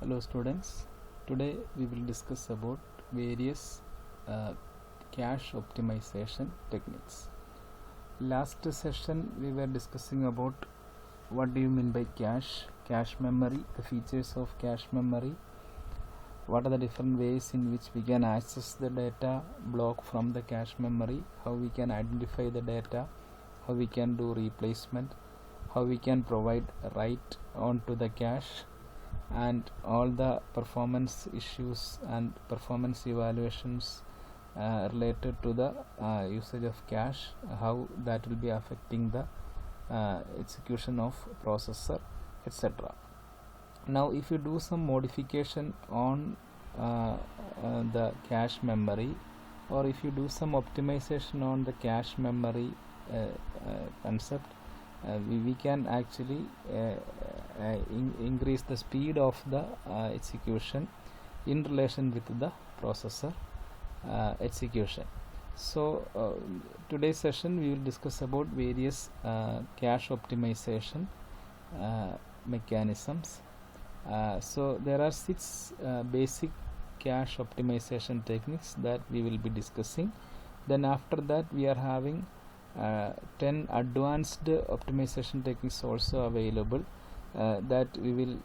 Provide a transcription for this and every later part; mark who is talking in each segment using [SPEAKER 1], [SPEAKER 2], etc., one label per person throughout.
[SPEAKER 1] Hello students, today we will discuss about various cache optimization techniques. Last session we were discussing about what do you mean by cache memory, the features of cache memory, what are the different ways in which we can access the data block from the cache memory, how we can identify the data, how we can do replacement, how we can provide write onto the cache, and all the performance issues and performance evaluations related to the usage of cache, how that will be affecting the execution of processor, etc. Now if you do some modification on the cache memory, or if you do some optimization on the cache memory concept, we can actually increase the speed of the execution in relation with the processor execution. So today's session we will discuss about various cache optimization mechanisms. So there are 6 basic cache optimization techniques that we will be discussing. Then after that we are having 10 advanced optimization techniques also available, that we will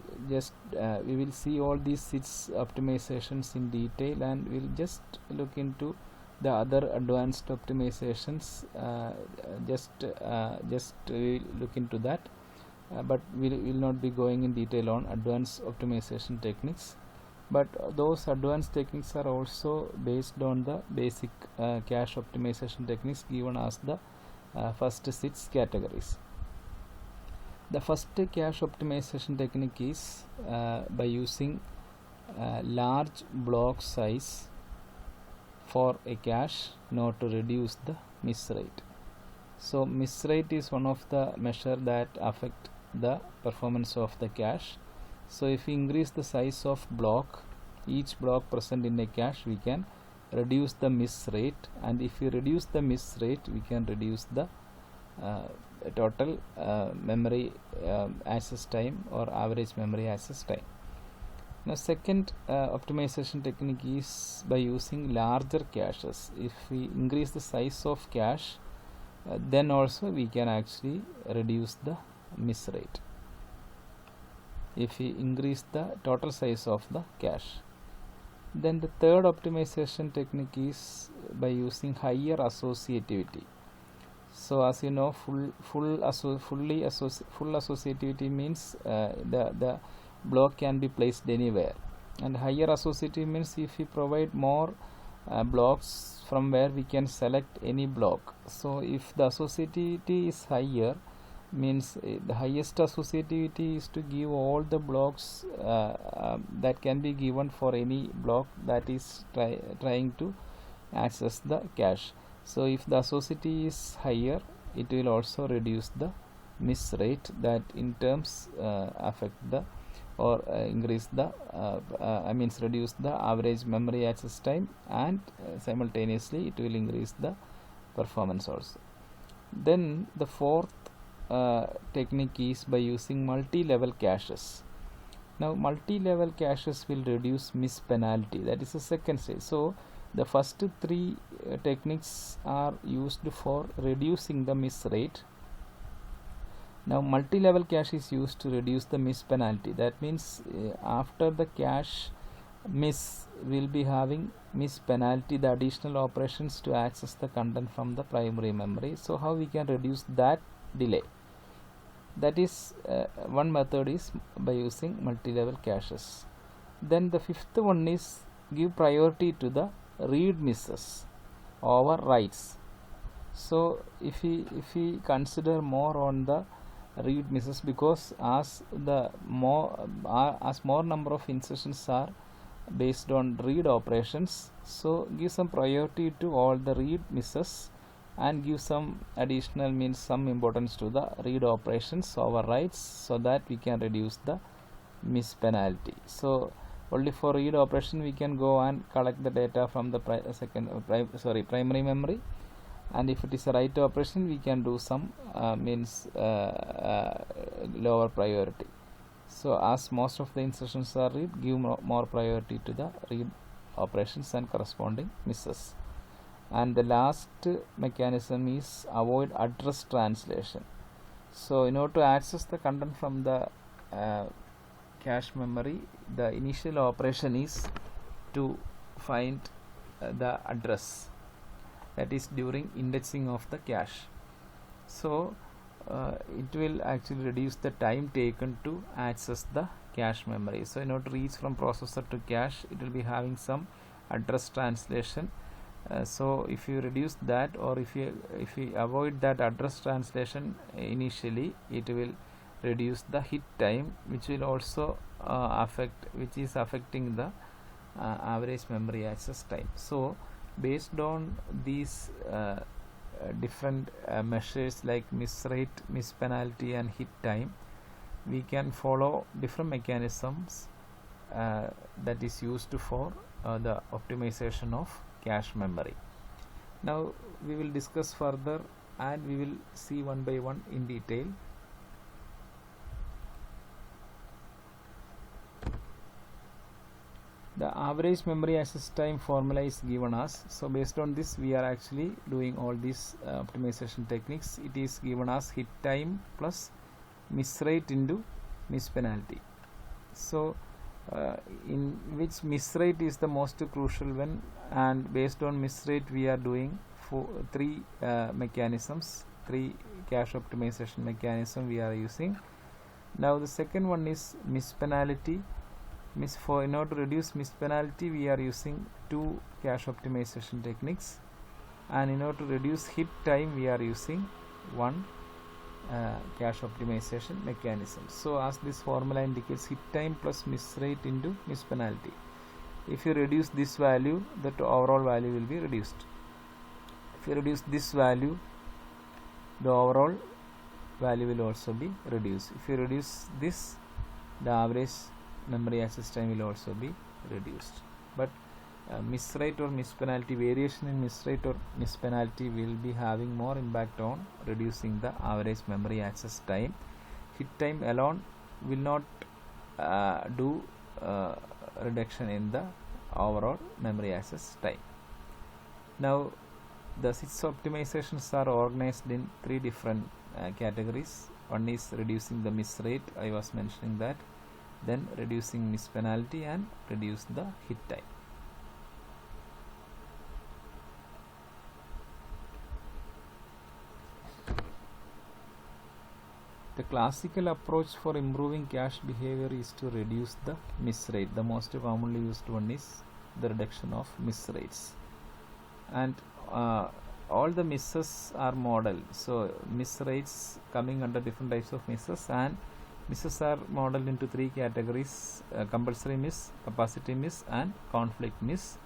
[SPEAKER 1] see all these 6 optimizations in detail, and we'll just look into the other advanced optimizations. We'll look into that, but we will not be going in detail on advanced optimization techniques. But those advanced techniques are also based on the basic cache optimization techniques given as the first 6 categories. The first cache optimization technique is by using large block size for a cache in order to reduce the miss rate. So miss rate is one of the measure that affect the performance of the cache. So if we increase the size of block, each block present in a cache, we can reduce the miss rate, and if we reduce the miss rate, we can reduce the total memory access time or average memory access time. Now second optimization technique is by using larger caches. If we increase the size of cache, then also we can actually reduce the miss rate if we increase the total size of the cache. Then the third optimization technique is by using higher associativity. So as you know, full associativity means the block can be placed anywhere, and higher associativity means if we provide more blocks from where we can select any block. So if the associativity is higher, means the highest associativity is to give all the blocks that can be given for any block that is trying to access the cache. So if the associativity is higher, it will also reduce the miss rate, that in terms affect the or increase the reduce the average memory access time, and simultaneously it will increase the performance also. Then the fourth technique is by using multi-level caches. Now multi-level caches will reduce miss penalty, that is the second stage. So the first 3 techniques are used for reducing the miss rate. Now multi-level cache is used to reduce the miss penalty. That means after the cache miss, will be having miss penalty, the additional operations to access the content from the primary memory. So how we can reduce that delay? That is one method is by using multi-level caches. Then the fifth one is give priority to the read misses over writes. So if we consider more on the read misses, because as more number of instructions are based on read operations, so give some priority to all the read misses and give some additional, means some importance to the read operations over writes, so that we can reduce the miss penalty. So only for read operation we can go and collect the data from the primary memory, and if it is a write operation we can do some lower priority. So as most of the instructions are read, give more priority to the read operations and corresponding misses. And the last mechanism is avoid address translation. So in order to access the content from the cache memory, the initial operation is to find the address, that is during indexing of the cache. So it will actually reduce the time taken to access the cache memory. So in order to reach from processor to cache, it will be having some address translation. So if you reduce that, or if you avoid that address translation initially, it will reduce the hit time, which will also which is affecting the average memory access time. So based on these different measures like miss rate, miss penalty and hit time, we can follow different mechanisms that is used for the optimization of cache memory. Now we will discuss further and we will see one by one in detail. The average memory access time formula is given us. So based on this, we are actually doing all these optimization techniques. It is given as hit time plus miss rate into miss penalty. So in which miss rate is the most crucial one, and based on miss rate we are doing three mechanisms, three cache optimization mechanism we are using. Now the second one is miss penalty. In order to reduce miss penalty, we are using two cache optimization techniques, and in order to reduce hit time, we are using one cache optimization mechanism. So as this formula indicates, hit time plus miss rate into miss penalty. If you reduce this value, the overall value will be reduced. If you reduce this value, the overall value will also be reduced. If you reduce this, the average memory access time will also be reduced. But miss rate or miss penalty, variation in miss rate or miss penalty will be having more impact on reducing the average memory access time. Hit time alone will not do reduction in the overall memory access time. Now the 6 optimizations are organized in 3 different categories. One is reducing the miss rate, I was mentioning that, then reducing miss penalty and reduce the hit time. The classical approach for improving cache behavior is to reduce the miss rate. The most commonly used one is the reduction of miss rates, and all the misses are modeled. So miss rates coming under different types of misses, and misses are modeled into 3 categories: compulsory miss, capacity miss and conflict miss.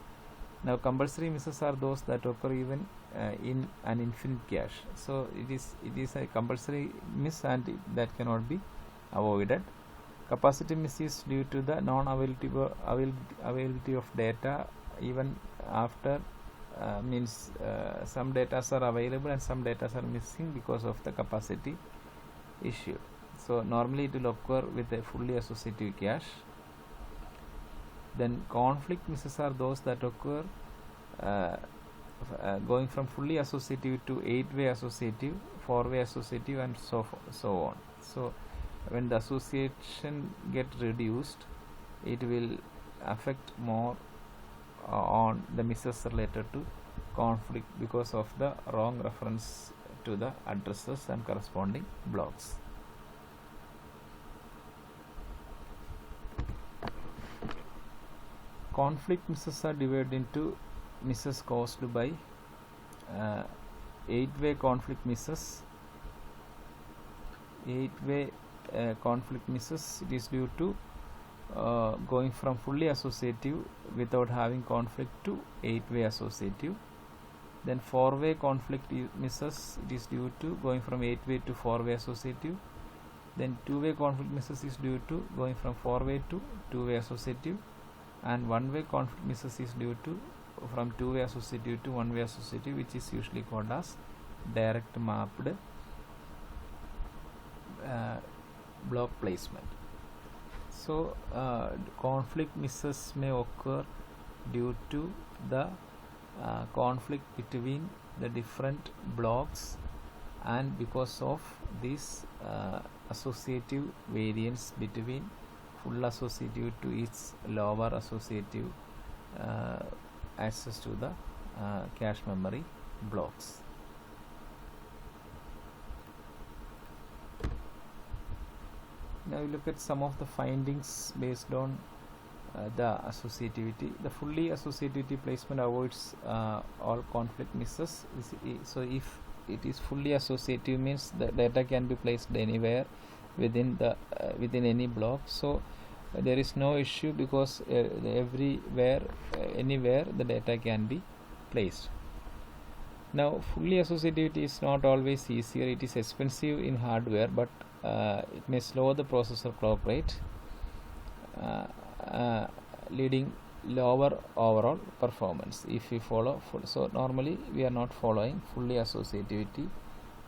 [SPEAKER 1] Now compulsory misses are those that occur even in an infinite cache. So it is a compulsory miss and that cannot be avoided. Capacity miss is due to the non-availability of data even after some data are available and some data are missing because of the capacity issue. So normally it will occur with a fully associative cache. Then conflict misses are those that occur going from fully associative to 8-way associative, 4-way associative and so on. So when the association get reduced, it will affect more on the misses related to conflict because of the wrong reference to the addresses and corresponding blocks. Conflict misses are divided into misses caused by 8-way conflict misses. 8-way conflict misses, it is due to going from fully associative without having conflict to 8-way associative. Then 4-way conflict misses, it is due to going from 8-way to 4-way associative. Then 2-way conflict misses is due to going from 4-way to 2-way associative, and 1-way conflict misses is due to from 2-way associative to 1-way associative, which is usually called as direct mapped block placement. So conflict misses may occur due to the conflict between the different blocks, and because of this associative variance between full associative to its lower associative access to the cache memory blocks. Now we look at some of the findings based on the associativity. The fully associativity placement avoids all conflict misses. So if it is fully associative, means the data can be placed anywhere within the within any block. So there is no issue, because everywhere anywhere the data can be placed. Now fully associativity is not always easier. It is expensive in hardware, but it may slow the processor clock rate, leading lower overall performance if we follow full. So normally we are not following fully associativity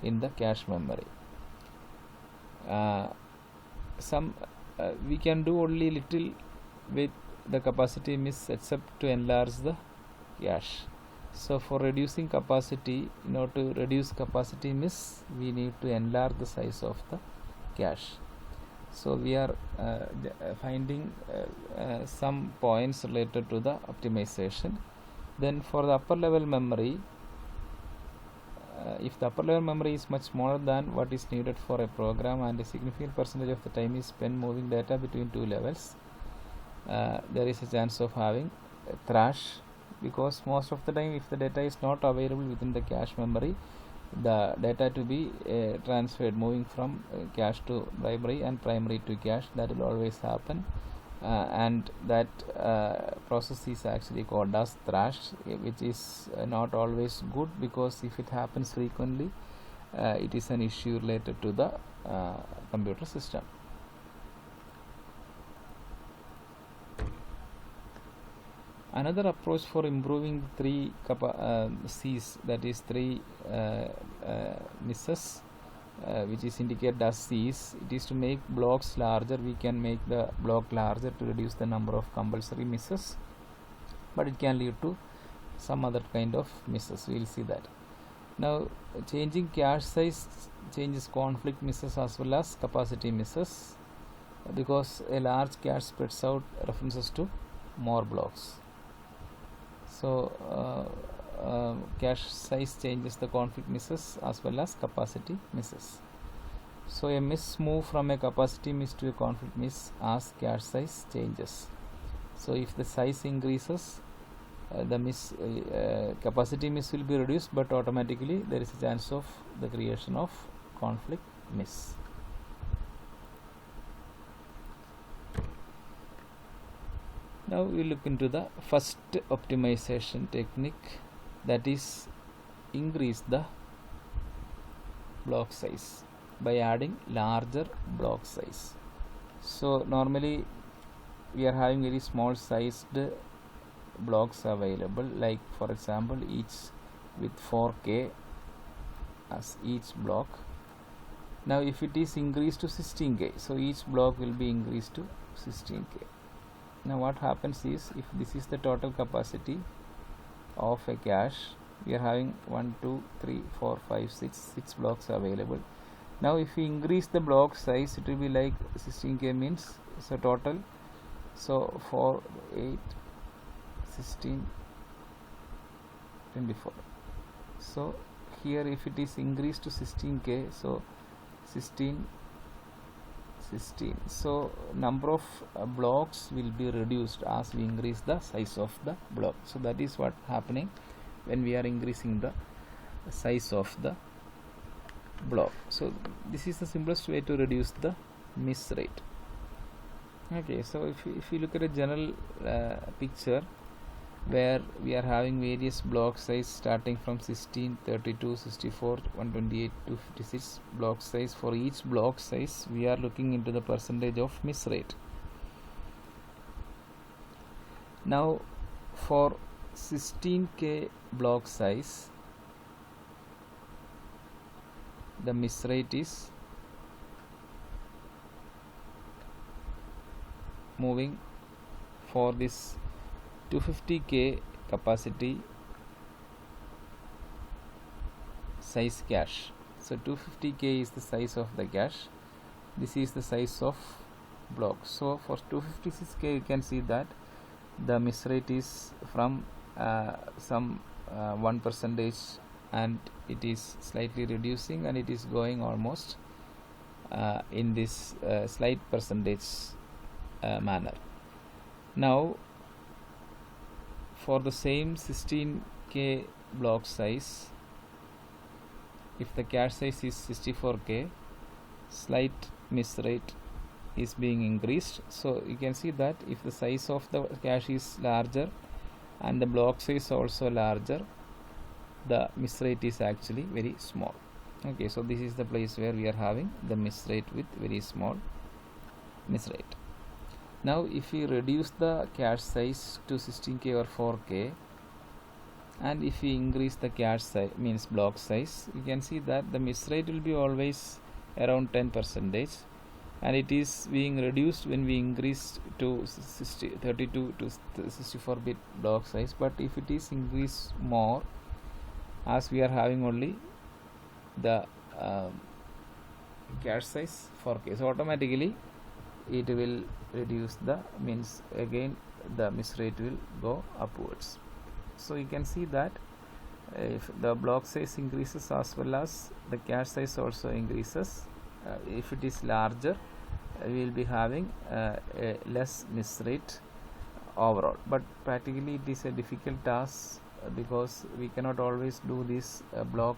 [SPEAKER 1] in the cache memory. We can do only little with the capacity miss, except to enlarge the cache. So for reducing capacity, in order to reduce capacity miss, we need to enlarge the size of the cache. So we are finding some points related to the optimization. Then for the upper level memory, if the upper level memory is much smaller than what is needed for a program, and a significant percentage of the time is spent moving data between two levels, there is a chance of having a thrash, because most of the time if the data is not available within the cache memory, the data to be transferred, moving from cache to primary and primary to cache, that will always happen, and that process is actually called as thrash, which is not always good, because if it happens frequently, it is an issue related to the computer system. Another approach for improving three C's, that is three misses, which is indicated as C's, it is to make blocks larger. We can make the block larger to reduce the number of compulsory misses, but it can lead to some other kind of misses. We will see that. Now changing cache size changes conflict misses as well as capacity misses, because a large cache spreads out references to more blocks. So cache size changes the conflict misses as well as capacity misses. So a miss move from a capacity miss to a conflict miss as cache size changes. So if the size increases, the miss capacity miss will be reduced, but automatically there is a chance of the creation of conflict miss. Now we look into the first optimization technique, that is increase the block size by adding larger block size. So normally we are having very small sized blocks available, like for example each with 4K as each block. Now if it is increased to 16K, so each block will be increased to 16K. Now what happens is, if this is the total capacity of a cache, we are having 1, 2, 3, 4, 5, 6 blocks available. Now if we increase the block size, it will be like 16K means, so total, so 4, 8, 16, 24. So here if it is increased to 16K, so 16, so number of blocks will be reduced as we increase the size of the block. So that is what happening when we are increasing the size of the block. So this is the simplest way to reduce the miss rate. Okay, so if you look at a general picture where we are having various block size starting from 16, 32, 64, 128 to 56 block size, for each block size we are looking into the percentage of miss rate. Now for 16K block size, the miss rate is moving for this 250K capacity size cache. So 250K is the size of the cache. This is the size of block. So for 256K you can see that the miss rate is from some 1%, and it is slightly reducing, and it is going almost in this slight percentage manner. Now for the same 16K block size, if the cache size is 64K, slight miss rate is being increased. So you can see that if the size of the cache is larger and the block size also larger, the miss rate is actually very small. Okay, so this is the place where we are having the miss rate with very small miss rate. Now if we reduce the cache size to 16K or 4K, and if we increase the cache size, means block size, you can see that the miss rate will be always around 10%, and it is being reduced when we increase to 32 to 64-bit block size. But if it is increased more, as we are having only the cache size 4K, so automatically it will reduce the, means again the miss rate will go upwards. So you can see that if the block size increases as well as the cache size also increases, if it is larger, we will be having a less miss rate overall. But practically it is a difficult task because we cannot always do this block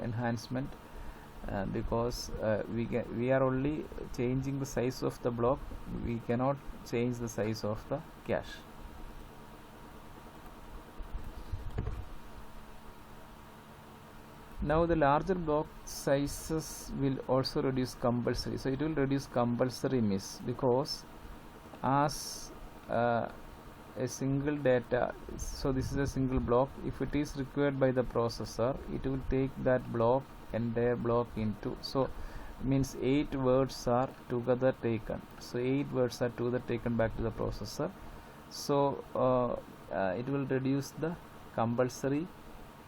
[SPEAKER 1] enhancement because we are only changing the size of the block, we cannot change the size of the cache. Now the larger block sizes will also reduce compulsory, so it will reduce compulsory miss, because as a single data, so this is a single block, if it is required by the processor, it will take that block, entire block into, so means 8 words are together taken, so 8 words are together taken back to the processor. So it will reduce the compulsory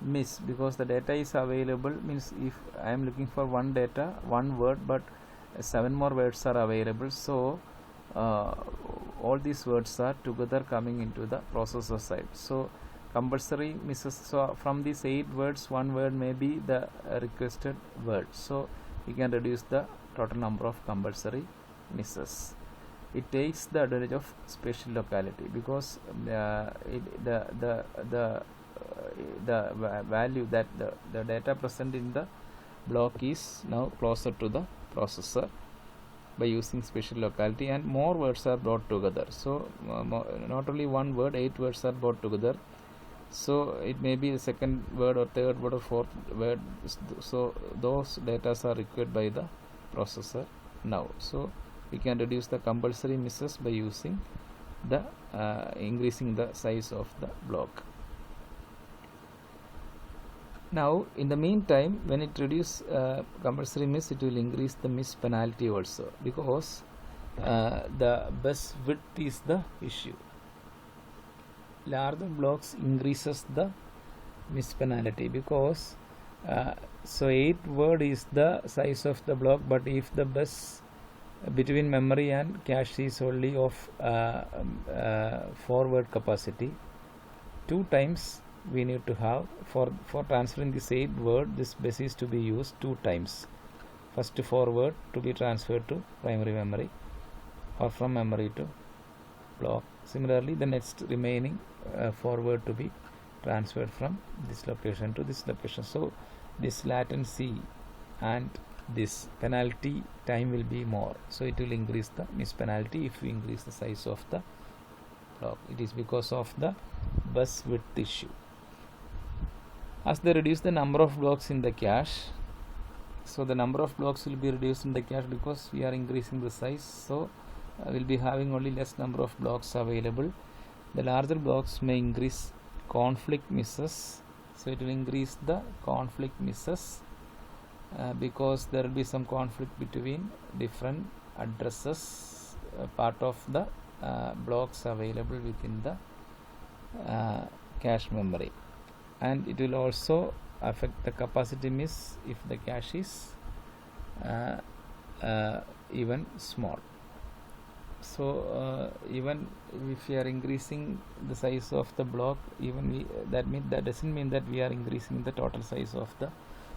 [SPEAKER 1] miss, because the data is available, means if I am looking for one data, one word, but 7 more words are available, so all these words are together coming into the processor side, so compulsory misses. So from these 8 words, one word may be the requested word, so we can reduce the total number of compulsory misses. It takes the advantage of spatial locality, because the value that the data present in the block is now closer to the processor by using spatial locality, and more words are brought together. So not only one word, 8 words are brought together, so it may be the second word or third word or fourth word, so those data are required by the processor now. So we can reduce the compulsory misses by using the increasing the size of the block. Now in the meantime, when it reduces compulsory miss, it will increase the miss penalty also, because the bus width is the issue. Larger blocks increases the miss penalty, because so 8 word is the size of the block, but if the bus between memory and cache is only of 4 word capacity, 2 times we need to have for transferring this 8 word, this bus is to be used 2 times. First 4 word to be transferred to primary memory or from memory to block. Similarly, the next remaining 4 word to be transferred from this location to this location. So this latency and this penalty time will be more, so it will increase the miss penalty if we increase the size of the block. It is because of the bus width issue. As they reduce the number of blocks in the cache, so the number of blocks will be reduced in the cache because we are increasing the size, so we'll be having only less number of blocks available. The larger blocks may increase conflict misses, so it will increase the conflict misses because there will be some conflict between different addresses part of the blocks available within the cache memory, and it will also affect the capacity miss if the cache is even small. So even if we are increasing the size of the block, even that doesn't mean that we are increasing the total size of the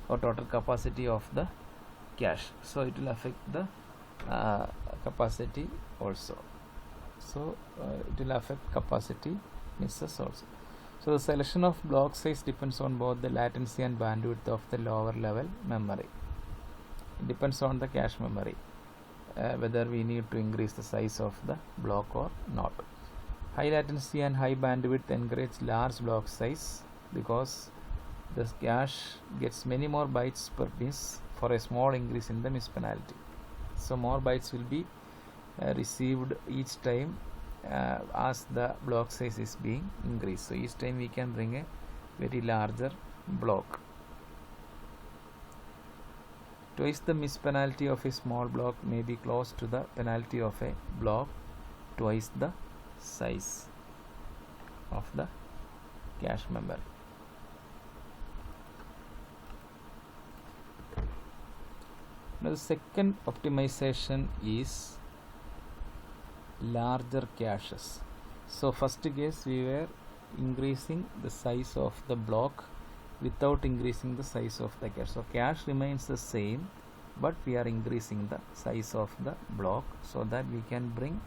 [SPEAKER 1] or total capacity of the cache. So it will affect the capacity also. So it will affect capacity misses also. So the selection of block size depends on both the latency and bandwidth of the lower level memory. It depends on the cache memory whether we need to increase the size of the block or not. High latency and high bandwidth encourage large block size because the cache gets many more bytes per miss for a small increase in the miss penalty. So more bytes will be received each time as the block size is being increased. So each time we can bring a very larger block. Twice the miss penalty of a small block may be close to the penalty of a block twice the size of the cache memory. Now the second optimization is larger caches. So first case we were increasing the size of the block without increasing the size of the cache. So cache remains the same, but we are increasing the size of the block so that we can bring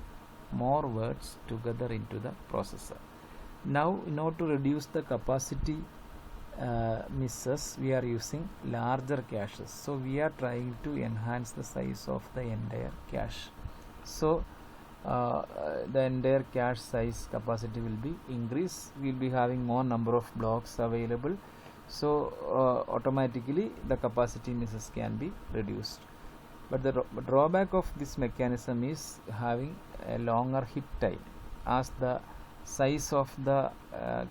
[SPEAKER 1] more words together into the processor. Now in order to reduce the capacity misses, we are using larger caches. So we are trying to enhance the size of the entire cache. So the entire cache size capacity will be increased. We will be having more number of blocks available. So automatically the capacity misses can be reduced. But the drawback of this mechanism is having a longer hit time. As the size of the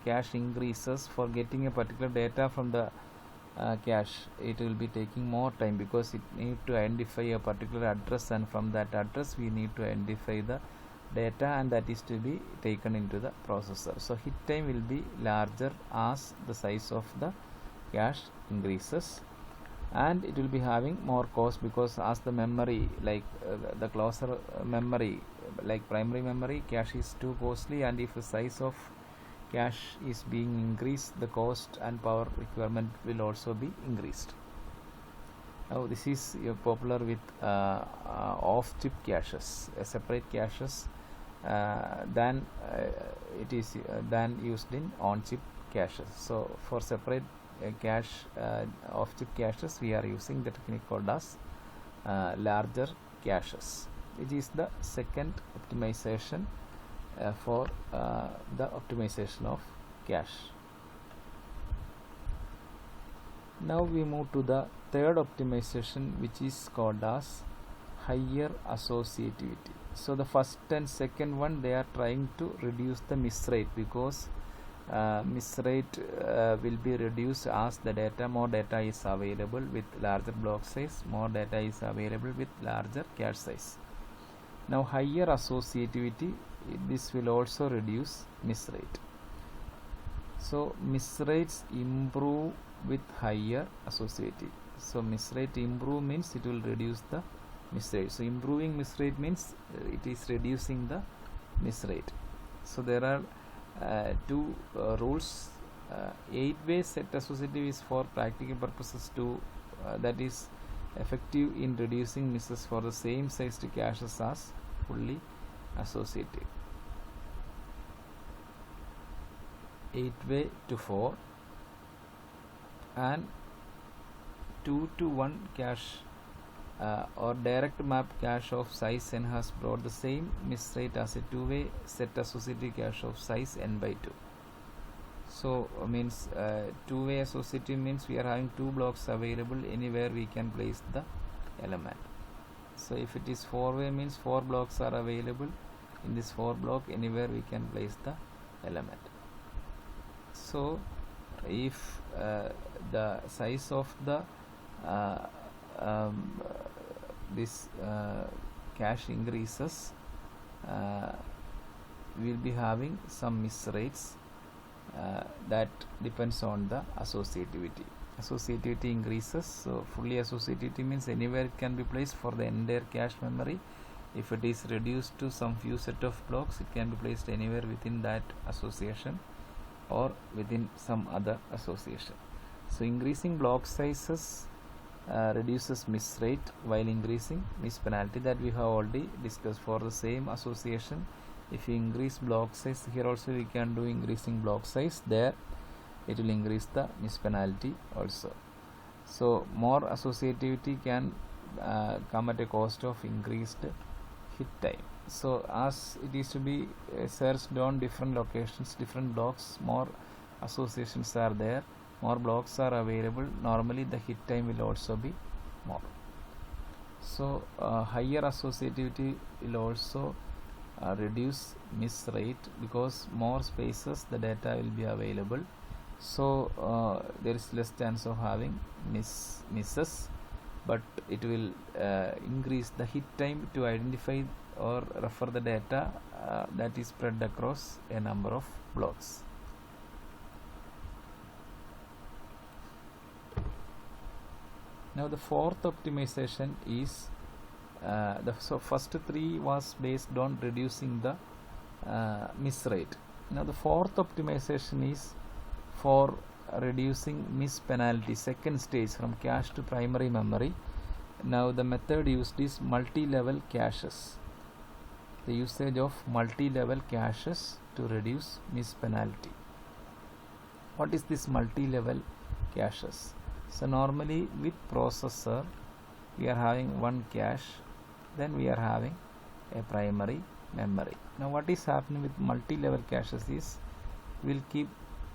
[SPEAKER 1] cache increases, for getting a particular data from the cache, it will be taking more time because it need to identify a particular address, and from that address we need to identify the data, and that is to be taken into the processor. So hit time will be larger as the size of the cache increases, and it will be having more cost because as the memory, like the closer memory like primary memory, cache is too costly, and if the size of cache is being increased, the cost and power requirement will also be increased. Now this is popular with off-chip caches, separate caches than it is than used in on-chip caches. So for separate cache off-chip caches, we are using the technique called as larger caches, which is the second optimization for the optimization of cache. Now we move to the third optimization, which is called as higher associativity. So the first and second one, they are trying to reduce the miss rate because miss rate will be reduced as the more data is available with larger block size, more data is available with larger cache size. Now higher associativity, this will also reduce miss rate. So miss rates improve with higher associativity. So miss rate improve means it will reduce the miss rate. So improving miss rate means it is reducing the miss rate. So there are two rules. 8-way set associative is for practical purposes that is effective in reducing misses for the same sized caches as fully associative. 8-way to 4 and 2-to-1 cache or direct map cache of size n has brought the same miss rate as a 2-way set associative cache of size n by 2. So means 2-way associative means we are having 2 blocks available, anywhere we can place the element. So if it is 4-way means 4 blocks are available, in this 4 block anywhere we can place the element. So if the size of the this cache increases, we will be having some miss rates that depends on the associativity. Associativity increases, so fully associativity means anywhere it can be placed for the entire cache memory. If it is reduced to some few set of blocks, it can be placed anywhere within that association or within some other association. So increasing block sizes reduces miss rate while increasing miss penalty, that we have already discussed. For the same association, if you increase block size, here also we can do increasing block size, there it will increase the miss penalty also. So more associativity can come at a cost of increased hit time. So as it is to be searched on different locations, different blocks, more associations are there, more blocks are available, normally the hit time will also be more. So higher associativity will also reduce miss rate, because more spaces the data will be available, so there is less chance of having misses, but it will increase the hit time to identify or refer the data that is spread across a number of blocks. Now the fourth optimization is so first three was based on reducing the miss rate. Now the fourth optimization is for reducing miss penalty, second stage, from cache to primary memory. Now the method used is multi-level caches, the usage of multi-level caches to reduce miss penalty. What is this multi-level caches? So normally with processor we are having one cache, then we are having a primary memory. Now what is happening with multi-level caches is we will keep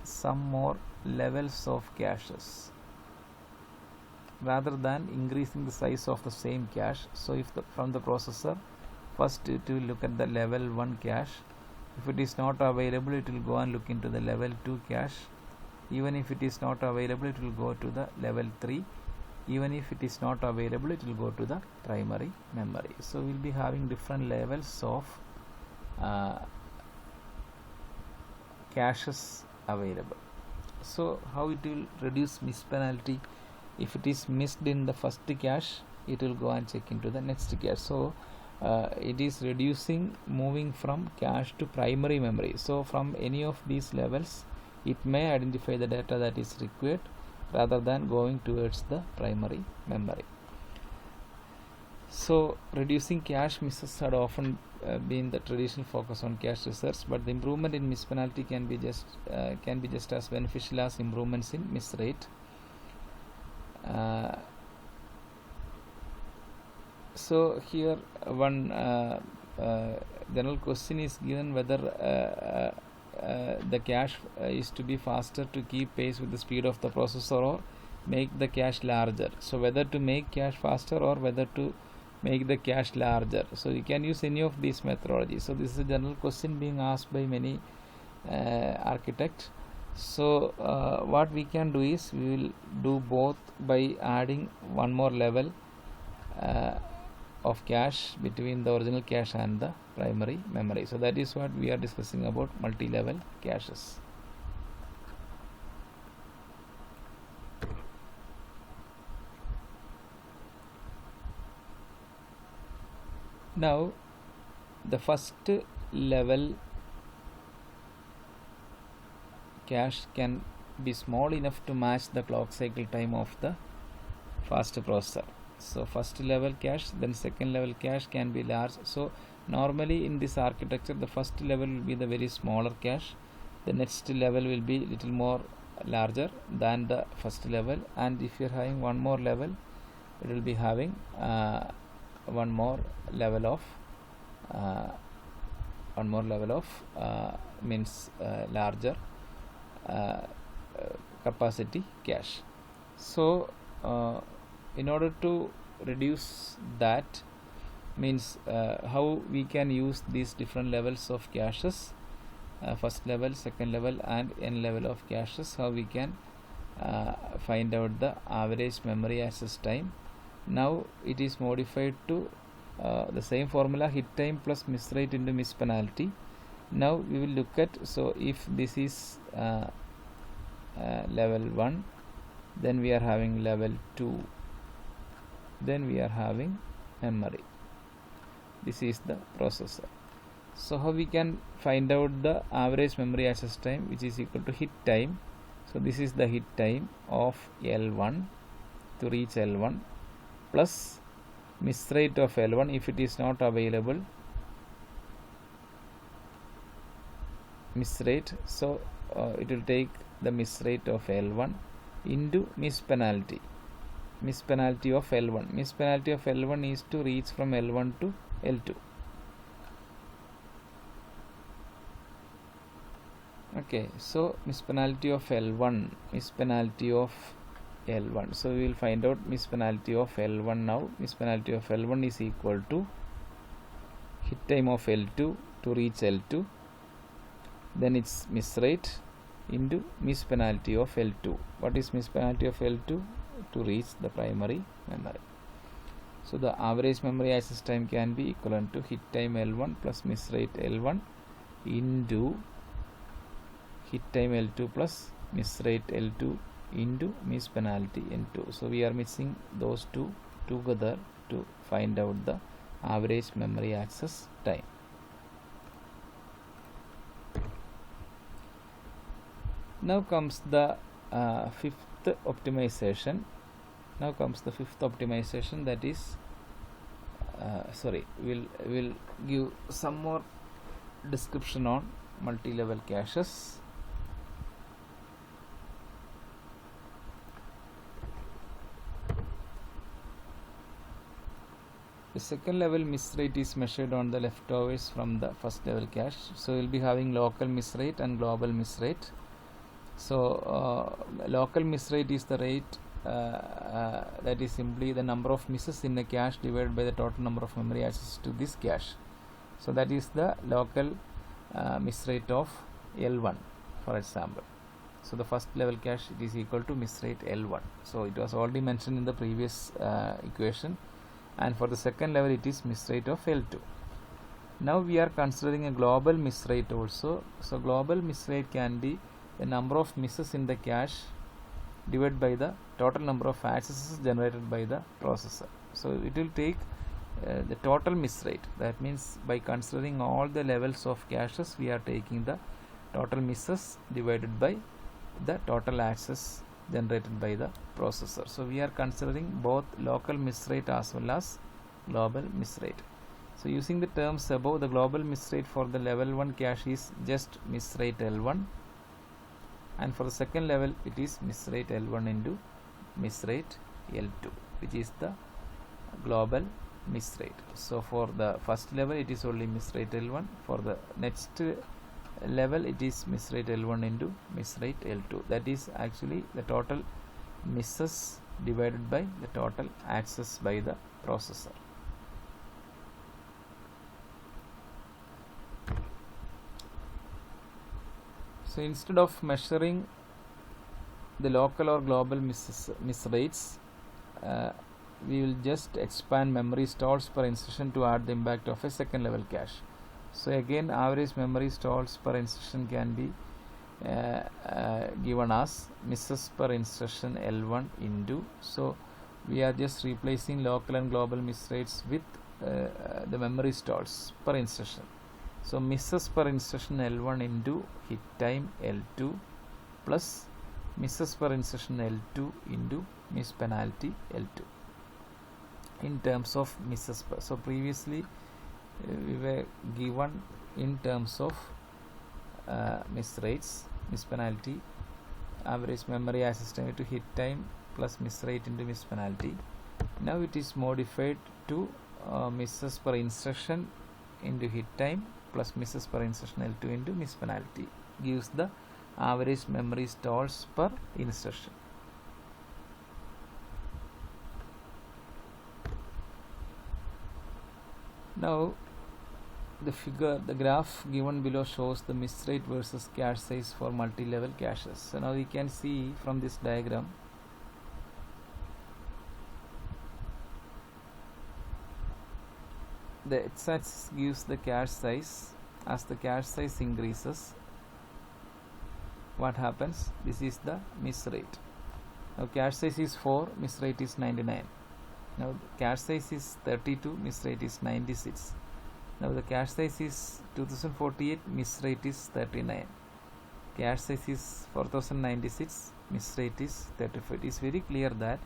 [SPEAKER 1] some more levels of caches rather than increasing the size of the same cache. So if from the processor, first it will look at the level 1 cache. If it is not available, it will go and look into the level 2 cache. Even if it is not available, it will go to the level 3. Even if it is not available, it will go to the primary memory. So we will be having different levels of caches available. So how it will reduce miss penalty? If it is missed in the first cache, it will go and check into the next cache. So it is reducing, moving from cache to primary memory. So from any of these levels, it may identify the data that is required rather than going towards the primary memory. So reducing cache misses had often been the traditional focus on cache research, but the improvement in miss penalty can be just as beneficial as improvements in miss rate. So here one general question is given, whether the cache is to be faster to keep pace with the speed of the processor or make the cache larger. So whether to make cache faster or whether to make the cache larger. So you can use any of these methodologies. So this is a general question being asked by many architects. So what we can do is we will do both by adding one more level of cache between the original cache and the primary memory. So that is what we are discussing about multi-level caches. Now the first level cache can be small enough to match the clock cycle time of the fast processor. So first level cache, then second level cache can be large. So normally in this architecture, the first level will be the very smaller cache, the next level will be little more larger than the first level, and if you are having one more level, it will be having one more level of means larger capacity cache. So in order to reduce that, means how we can use these different levels of caches, first level, second level and n level of caches, how we can find out the average memory access time. Now it is modified to the same formula, hit time plus miss rate into miss penalty. Now we will look at, so if this is level 1, then we are having level 2, then we are having memory. This is the processor. So how we can find out the average memory access time, which is equal to hit time. So this is the hit time of L1 to reach L1 plus miss rate of L1 if it is not available, miss rate. So it will take the miss rate of L1 into miss penalty of L1. Miss penalty of L1 is to reach from L1 to L2. Okay, so miss penalty of L1, so we will find out miss penalty of L1 now. Miss penalty of L1 is equal to hit time of L2 to reach L2, then its miss rate into miss penalty of L2. What is miss penalty of L2? To reach the primary memory. So the average memory access time can be equivalent to hit time L1 plus miss rate L1 into hit time L2 plus miss rate L2 into miss penalty N2. So we are mixing those two together to find out the average memory access time. Now comes the fifth optimization. That is we'll give some more description on multi-level caches. The second level miss rate is measured on the leftovers from the first level cache. So we'll be having local miss rate and global miss rate. So local miss rate is the rate that is simply the number of misses in a cache divided by the total number of memory access to this cache. So that is the local miss rate of L1, for example. So the first level cache, it is equal to miss rate L1. So it was already mentioned in the previous equation, and for the second level it is miss rate of L2. Now we are considering a global miss rate also. So global miss rate can be the number of misses in the cache divided by the total number of accesses generated by the processor. So it will take the total miss rate. That means by considering all the levels of caches, we are taking the total misses divided by the total access generated by the processor. So we are considering both local miss rate as well as global miss rate. So using the terms above, the global miss rate for the level 1 cache is just miss rate L1, and for the second level it is miss rate L1 into miss rate L2, which is the global miss rate. So for the first level it is only miss rate L1, for the next level it is miss rate L1 into miss rate L2. That is actually the total misses divided by the total access by the processor. So instead of measuring the local or global miss rates, we will just expand memory stalls per instruction to add the impact of a second level cache. So again, average memory stalls per instruction can be given as misses per instruction L1 into, so we are just replacing local and global miss rates with the memory stalls per instruction. So misses per instruction L1 into hit time L2 plus misses per instruction L2 into miss penalty L2 in terms of misses per. So previously we were given in terms of miss rates, miss penalty, average memory access time to hit time plus miss rate into miss penalty. Now it is modified to misses per instruction into hit time plus misses per instruction L2 into miss penalty, gives the average memory stalls per instruction. Now the graph given below shows the miss rate versus cache size for multi-level caches. So now we can see from this diagram the x-axis gives the cache size. As the cache size increases, what happens? This is the miss rate. Now cache size is 4, miss rate is 99. Now cache size is 32, miss rate is 96. Now the cache size is 2048, miss rate is 39. Cache size is 4096, miss rate is 35. It is very clear that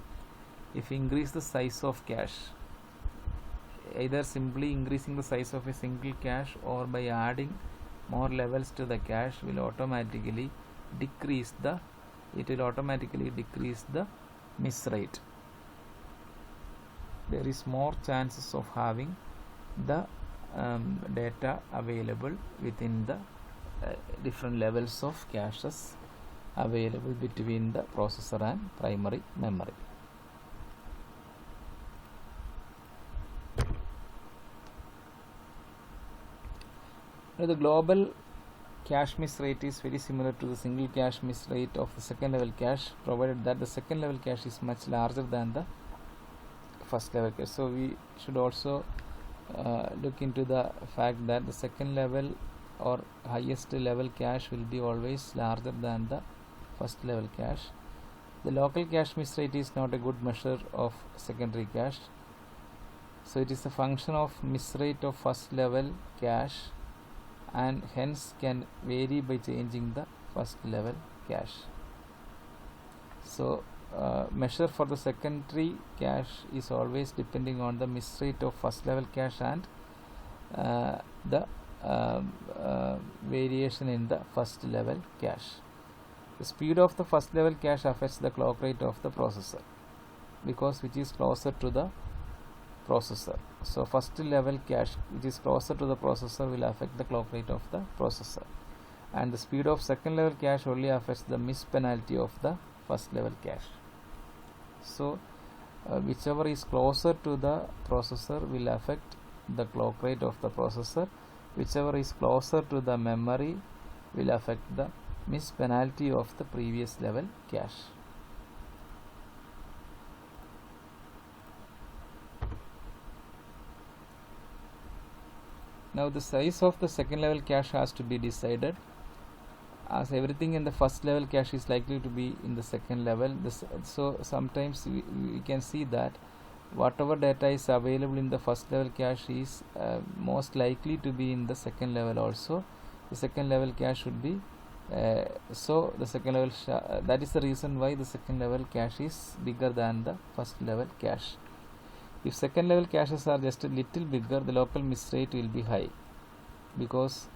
[SPEAKER 1] if we increase the size of cache, either simply increasing the size of a single cache or by adding more levels to the cache will automatically decrease the miss rate. There is more chances of having the data available within the different levels of caches available between the processor and primary memory. Now the global cache miss rate is very similar to the single cache miss rate of the second level cache, provided that the second level cache is much larger than the first level cache. So we should also look into the fact that the second level or highest level cache will be always larger than the first level cache. The local cache miss rate is not a good measure of secondary cache, so it is a function of miss rate of first level cache and hence can vary by changing the first level cache. So measure for the secondary cache is always depending on the miss rate of first level cache and the variation in the first level cache. The speed of the first level cache affects the clock rate of the processor because which is closer to the processor. So first level cache which is closer to the processor will affect the clock rate of the processor, and the speed of second level cache only affects the miss penalty of the first level cache. So whichever is closer to the processor will affect the clock rate of the processor, whichever is closer to the memory will affect the miss penalty of the previous level cache. Now the size of the second level cache has to be decided, as everything in the first level cache is likely to be in the second level. So sometimes we can see that whatever data is available in the first level cache is most likely to be in the second level also. The second level cache should be so the second level that is the reason why the second level cache is bigger than the first level cache. If second level caches are just a little bigger, the local miss rate will be high because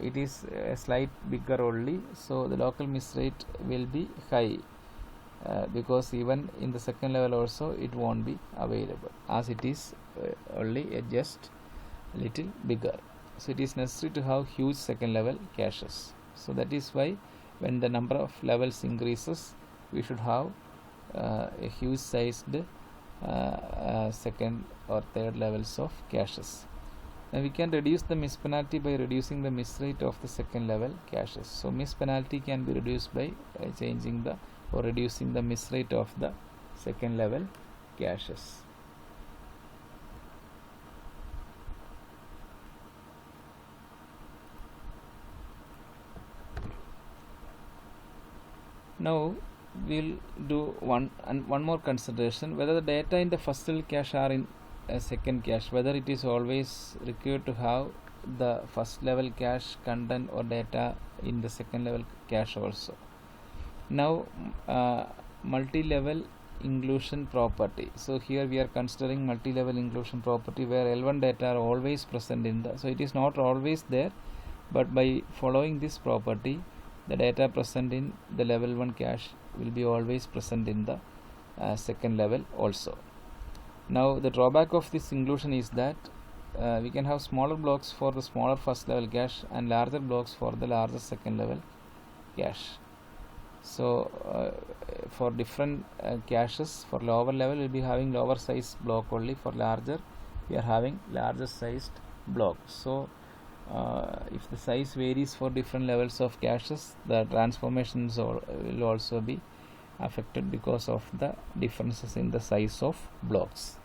[SPEAKER 1] it is a slight bigger only, so the local miss rate will be high because even in the second level also it won't be available as it is only just little bigger. So it is necessary to have huge second level caches. So that is why when the number of levels increases, we should have a huge sized second or third levels of caches. Now we can reduce the miss penalty by reducing the miss rate of the second level caches. So miss penalty can be reduced by changing the or reducing the miss rate of the second level caches. Now we'll do one more consideration, whether the data in the first level cache are in a second cache, whether it is always required to have the first level cache content or data in the second level cache also. Now multi-level inclusion property. So here we are considering multi-level inclusion property where L1 data are always present in the, so it is not always there, but by following this property the data present in the level 1 cache will be always present in the second level also. Now the drawback of this inclusion is that we can have smaller blocks for the smaller first level cache and larger blocks for the larger second level cache. So for different caches, for lower level we will be having lower size block only, for larger we are having larger sized block. So if the size varies for different levels of caches, the transformations will also be affected because of the differences in the size of blocks.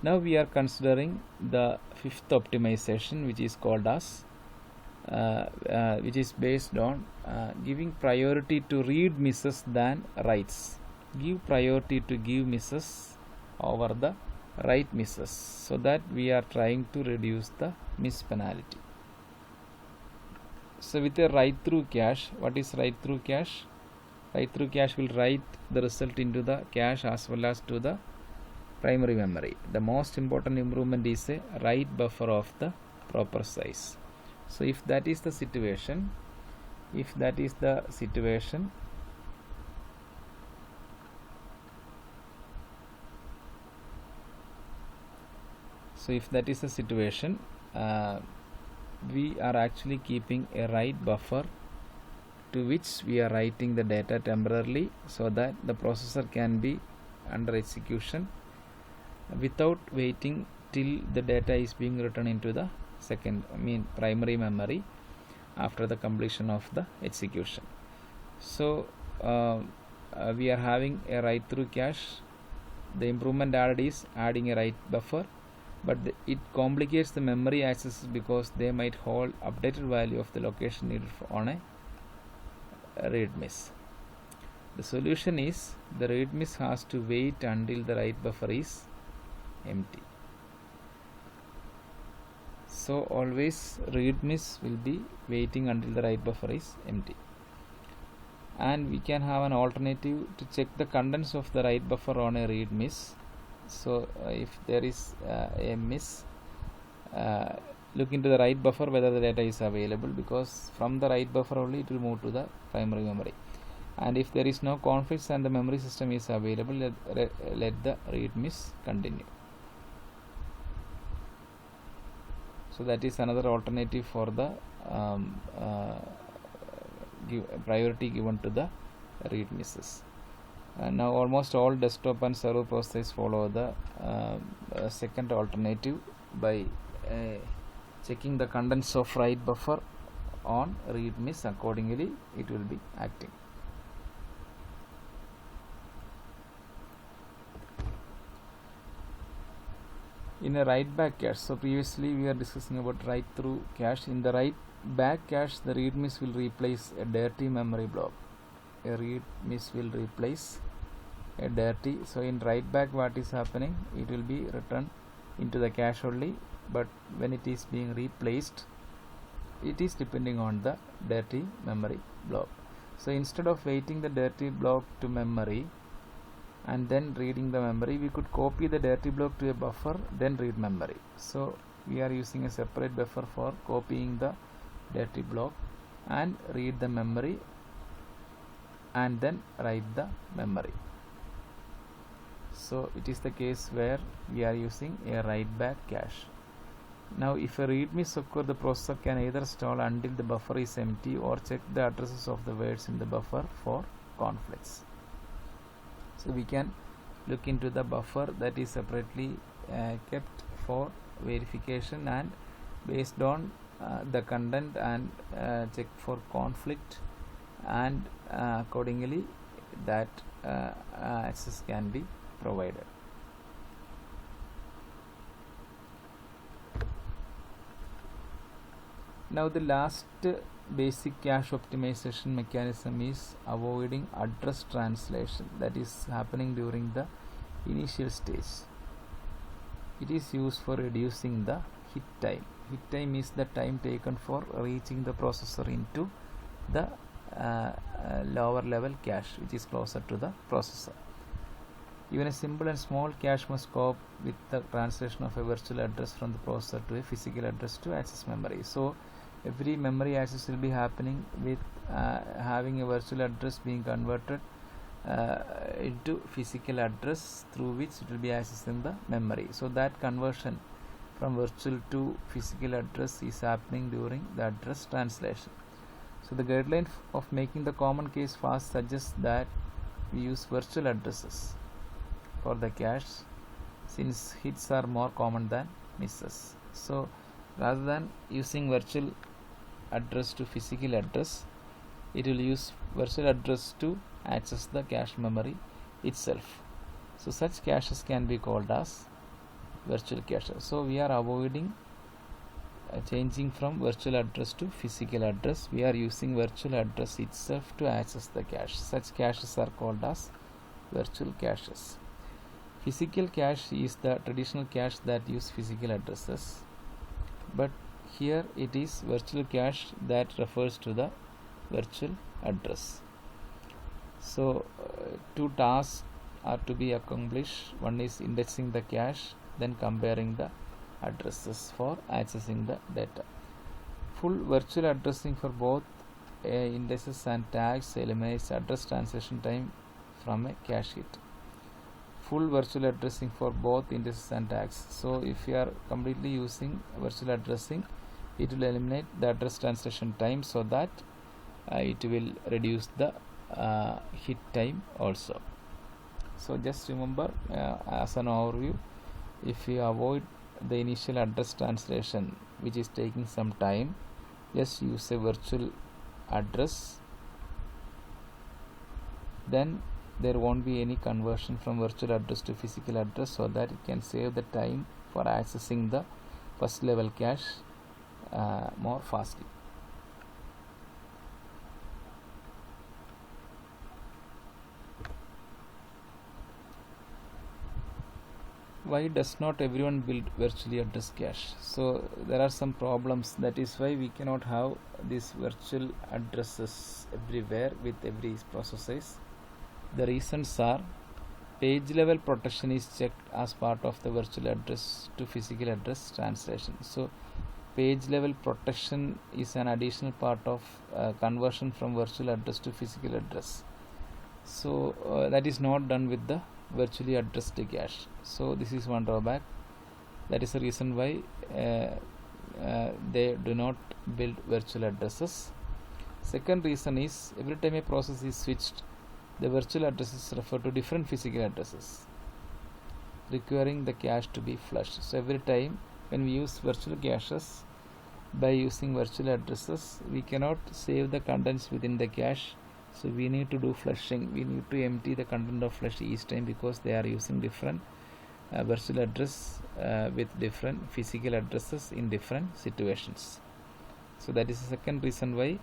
[SPEAKER 1] Now we are considering the fifth optimization, which is called as which is based on giving priority to read misses than writes. Give priority to give misses over the write misses, so that we are trying to reduce the miss penalty. So with a write through cache, what is write through cache? Write through cache will write the result into the cache as well as to the primary memory. The most important improvement is a write buffer of the proper size. So if that is the situation, we are actually keeping a write buffer to which we are writing the data temporarily, so that the processor can be under execution without waiting till the data is being written into the primary memory after the completion of the execution. So we are having a write through cache. The improvement added is adding a write buffer, but it complicates the memory access because they might hold updated value of the location needed on a read miss. The solution is the read miss has to wait until the write buffer is empty. So always read miss will be waiting until the write buffer is empty. And we can have an alternative to check the contents of the write buffer on a read miss. So if there is a miss, look into the write buffer whether the data is available, because from the write buffer only it will move to the primary memory. And if there is no conflicts and the memory system is available, let the read miss continue. So that is another alternative for the priority given to the read misses. Now almost all desktop and server processes follow the second alternative by checking the contents of write buffer on read miss. Accordingly it will be acting. In a write back cache, so previously we are discussing about write through cache. In the write back cache, the read miss will replace a dirty memory block. A read miss will replace a dirty. So in write back, what is happening? It will be written into the cache only, but when it is being replaced, it is depending on the dirty memory block. So instead of waiting the dirty block to memory and then reading the memory, we could copy the dirty block to a buffer, then read memory. So we are using a separate buffer for copying the dirty block and read the memory and then write the memory. So it is the case where we are using a write back cache. Now if a read miss occurs, the processor can either stall until the buffer is empty or check the addresses of the words in the buffer for conflicts. So we can look into the buffer that is separately kept for verification, and based on the content and check for conflict, and accordingly that access can be provided. Now the last basic cache optimization mechanism is avoiding address translation that is happening during the initial stage. It is used for reducing the hit time. Hit time is the time taken for reaching the processor into the lower level cache, which is closer to the processor. Even a simple and small cache must cope with the translation of a virtual address from the processor to a physical address to access memory. So every memory access will be happening with having a virtual address being converted into physical address through which it will be accessing the memory. So that conversion from virtual to physical address is happening during the address translation. So the guideline of making the common case fast suggests that we use virtual addresses for the cache, since hits are more common than misses. So rather than using virtual address to physical address, it will use virtual address to access the cache memory itself. So such caches can be called as virtual cache. So we are avoiding changing from virtual address to physical address. We are using virtual address itself to access the cache. Such caches are called as virtual caches. Physical cache is the traditional cache that use physical addresses, but here it is virtual cache that refers to the virtual address. So two tasks are to be accomplished. One is indexing the cache, then comparing the addresses for accessing the data. Full virtual addressing for both indices and tags eliminates address translation time from a cache hit. Full virtual addressing for both indices and tags. So if you are completely using virtual addressing, it will eliminate the address translation time, so that it will reduce the hit time also. So just remember, as an overview, if you avoid the initial address translation, which is taking some time, just use a virtual address, then there won't be any conversion from virtual address to physical address, so that it can save the time for accessing the first level cache more fastly. Why does not everyone build virtually address cache? So there are some problems. That is why we cannot have these virtual addresses everywhere with every process. The reasons are: page level protection is checked as part of the virtual address to physical address translation. So page level protection is an additional part of conversion from virtual address to physical address. So that is not done with the virtually addressed cache. So this is one drawback. That is the reason why they do not build virtual addresses. Second reason is, every time a process is switched, the virtual addresses refer to different physical addresses, requiring the cache to be flushed. So every time when we use virtual caches, by using virtual addresses, we cannot save the contents within the cache. So we need to do flushing. We need to empty the content of flush each time, because they are using different virtual address with different physical addresses in different situations. So that is the second reason why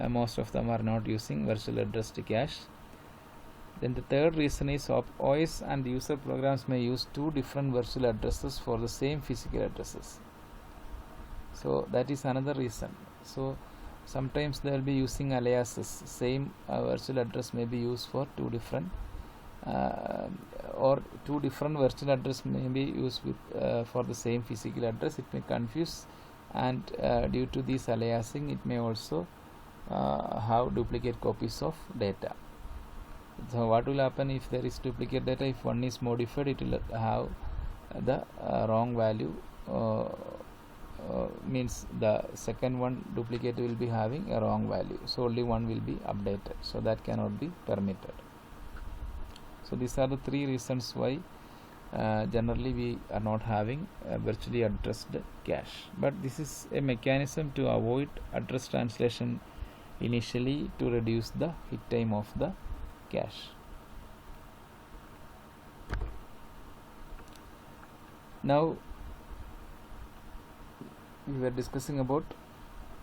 [SPEAKER 1] most of them are not using virtual addressed cache. Then the third reason is, OS and user programs may use two different virtual addresses for the same physical addresses. So that is another reason. So sometimes they will be using aliases. Same virtual address may be used for two different or two different virtual address may be used with for the same physical address. It may confuse, and due to this aliasing, it may also have duplicate copies of data. So what will happen if there is duplicate data? If one is modified, it will have the wrong value. Means the second one duplicate will be having a wrong value, so only one will be updated, so that cannot be permitted. So these are the three reasons why generally we are not having a virtually addressed cache. But this is a mechanism to avoid address translation initially, to reduce the hit time of the cache. Now we were discussing about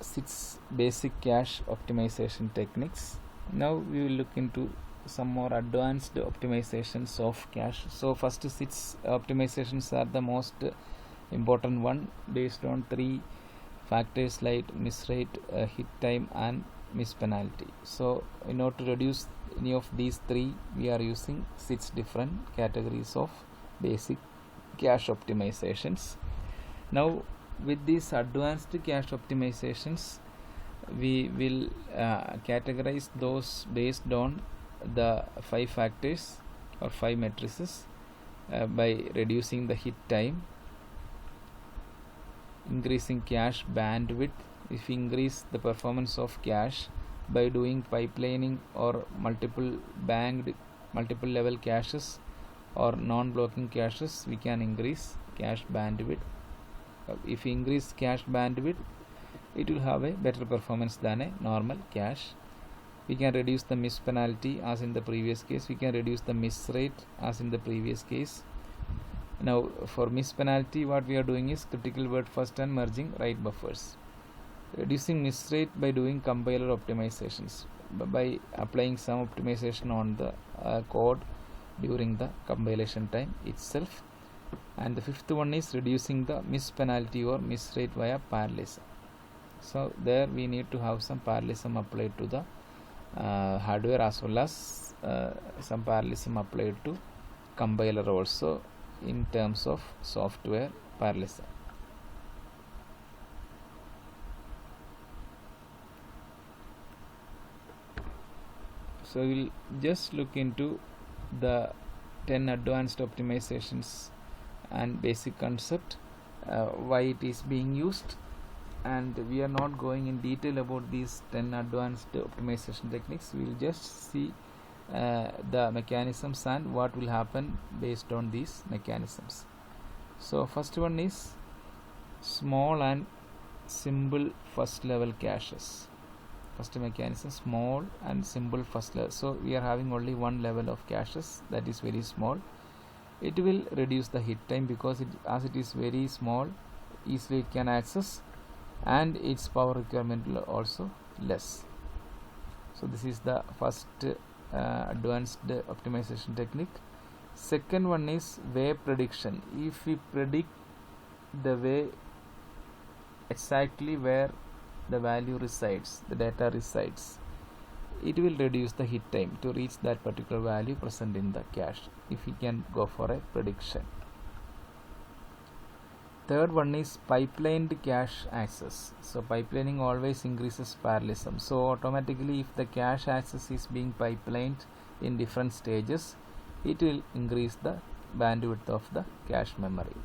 [SPEAKER 1] 6 basic cache optimization techniques. Now we will look into some more advanced optimizations of cache. So first 6 optimizations are the most important one, based on 3 factors like miss rate, hit time, and miss penalty. So in order to reduce any of these 3, we are using 6 different categories of basic cache optimizations. Now with these advanced cache optimizations, we will categorize those based on the 5 factors or 5 matrices by reducing the hit time, increasing cache bandwidth. If we increase the performance of cache by doing pipelining or multiple level caches or non-blocking caches, we can increase cache bandwidth. If we increase cache bandwidth, it will have a better performance than a normal cache. We can reduce the miss penalty as in the previous case. We can reduce the miss rate as in the previous case. Now for miss penalty, what we are doing is critical word first and merging right buffers. Reducing miss rate by doing compiler optimizations, by applying some optimization on the code during the compilation time itself. And the fifth one is reducing the miss penalty or miss rate via parallelism. So there we need to have some parallelism applied to the hardware, as well as some parallelism applied to compiler also in terms of software parallelism. So we'll just look into the 10 advanced optimizations and basic concept, why it is being used, and we are not going in detail about these 10 advanced optimization techniques. We will just see the mechanisms and what will happen based on these mechanisms. So first one is small and simple first level caches. First mechanism, small and simple first level. So we are having only one level of caches, that is very small. It will reduce the hit time because as it is very small, easily it can access, and its power requirement will also less. So this is the first advanced optimization technique. Second one is way prediction. If we predict the way exactly where the value resides, the data resides, it will reduce the hit time to reach that particular value present in the cache if we can go for a prediction. Third one is pipelined cache access. So pipelining always increases parallelism. So automatically, if the cache access is being pipelined in different stages, it will increase the bandwidth of the cache memory.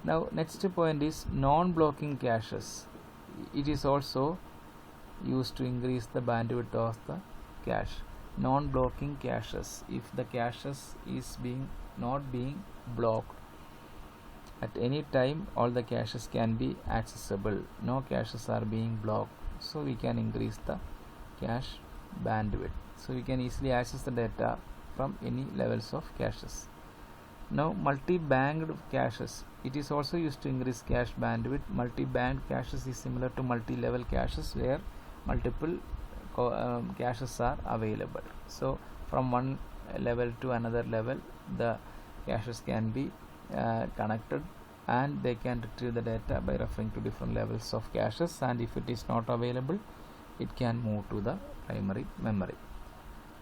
[SPEAKER 1] Now next point is non-blocking caches. It is also used to increase the bandwidth of the cache. Non-blocking caches, if the caches is not being blocked, at any time all the caches can be accessible, no caches are being blocked, so we can increase the cache bandwidth, so we can easily access the data from any levels of caches. Now multi-banked caches, it is also used to increase cache bandwidth. Multi-banked caches is similar to multi-level caches where multiple caches are available. So from one level to another level, the caches can be connected, and they can retrieve the data by referring to different levels of caches, and if it is not available, it can move to the primary memory.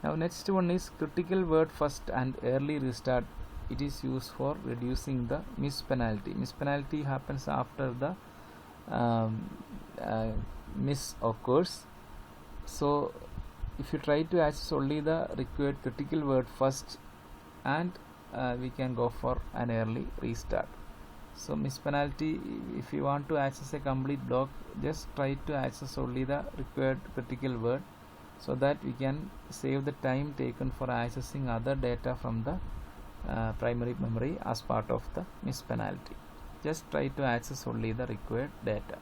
[SPEAKER 1] Now next one is critical word first and early restart. It is used for reducing the miss penalty. Miss penalty happens after the miss occurs. So if you try to access only the required critical word first, and we can go for an early restart. So miss penalty, if you want to access a complete block, just try to access only the required critical word, so that we can save the time taken for accessing other data from the primary memory as part of the miss penalty. Just try to access only the required data.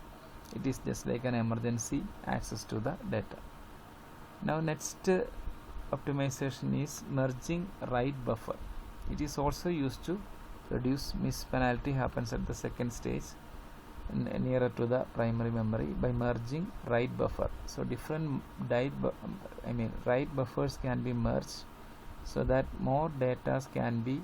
[SPEAKER 1] It is just like an emergency access to the data. Now next optimization is merging write buffer. It is also used to reduce miss penalty, happens at the second stage nearer to the primary memory by merging write buffer. So different write buffers can be merged, so that more data can be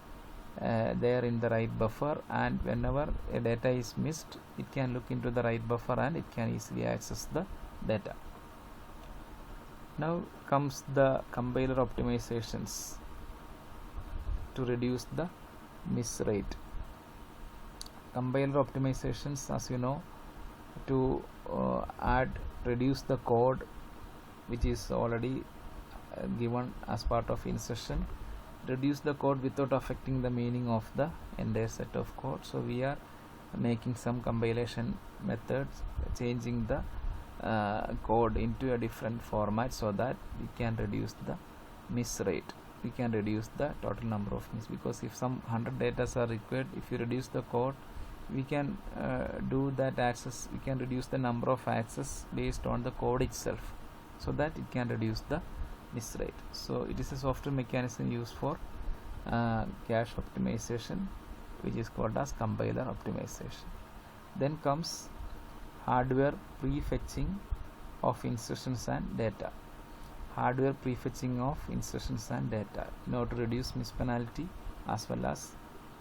[SPEAKER 1] there in the write buffer, and whenever a data is missed, it can look into the write buffer and it can easily access the data. Now comes the compiler optimizations to reduce the miss rate. Compiler optimizations, as you know, to reduce the code which is already given as part of insertion, reduce the code without affecting the meaning of the entire set of code. So we are making some compilation methods, changing the code into a different format, so that we can reduce the miss rate. We can reduce the total number of miss, because if some 100 data are required, if you reduce the code, we can do that access. We can reduce the number of access based on the code itself, so that it can reduce the miss rate. So it is a software mechanism used for cache optimization, which is called as compiler optimization. Then comes hardware prefetching of instructions and data. Hardware prefetching of instructions and data in order to reduce miss penalty as well as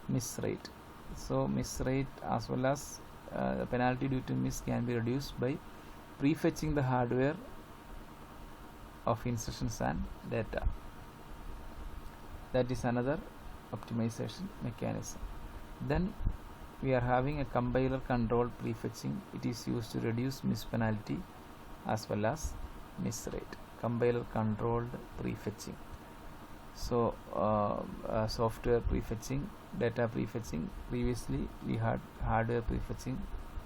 [SPEAKER 1] miss rate. So miss rate as well as the penalty due to miss can be reduced by prefetching the hardware of instructions and data. That is another optimization mechanism. Then we are having a compiler controlled prefetching. It is used to reduce miss penalty as well as miss rate. Compiler controlled prefetching. So software prefetching, data prefetching. Previously we had hardware prefetching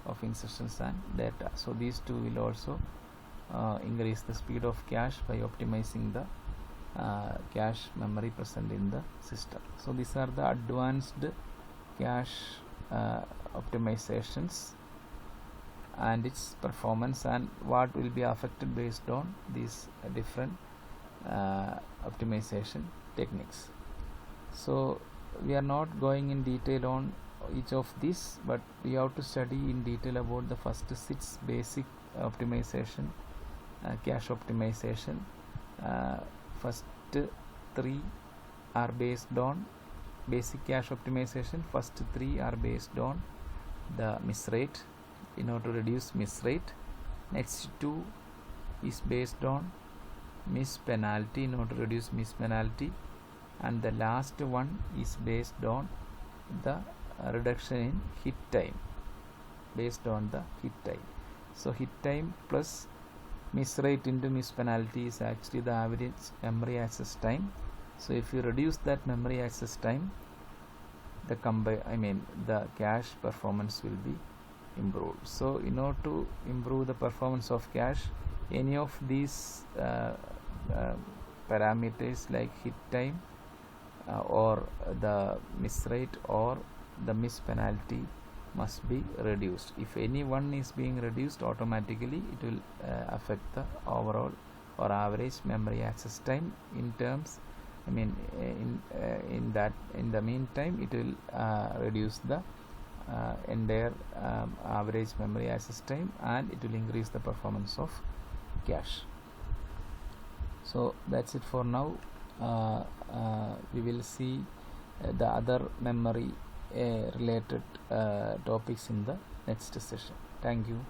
[SPEAKER 1] of instructions and data. So these two will also increase the speed of cache by optimizing the cache memory present in the system. So these are the advanced cache optimizations and its performance and what will be affected based on these different optimization techniques. So we are not going in detail on each of these, but we have to study in detail about the first 6 basic optimization, cache optimization. First 3 are based on basic cache optimization. First 3 are based on the miss rate in order to reduce miss rate. Next 2 is based on miss penalty in order to reduce miss penalty, and the last one is based on the reduction in hit time, based on the hit time. So hit time plus miss rate into miss penalty is actually the average memory access time. So if you reduce that memory access time, the cache performance will be improved. So in order to improve the performance of cache, any of these parameters like hit time or the miss rate or the miss penalty must be reduced. If any one is being reduced, automatically it will affect the overall or average memory access time. In terms, in the meantime, it will reduce the entire average memory access time, and it will increase the performance of cache. So that's it for now. We will see the other memory related topics in the next session. Thank you.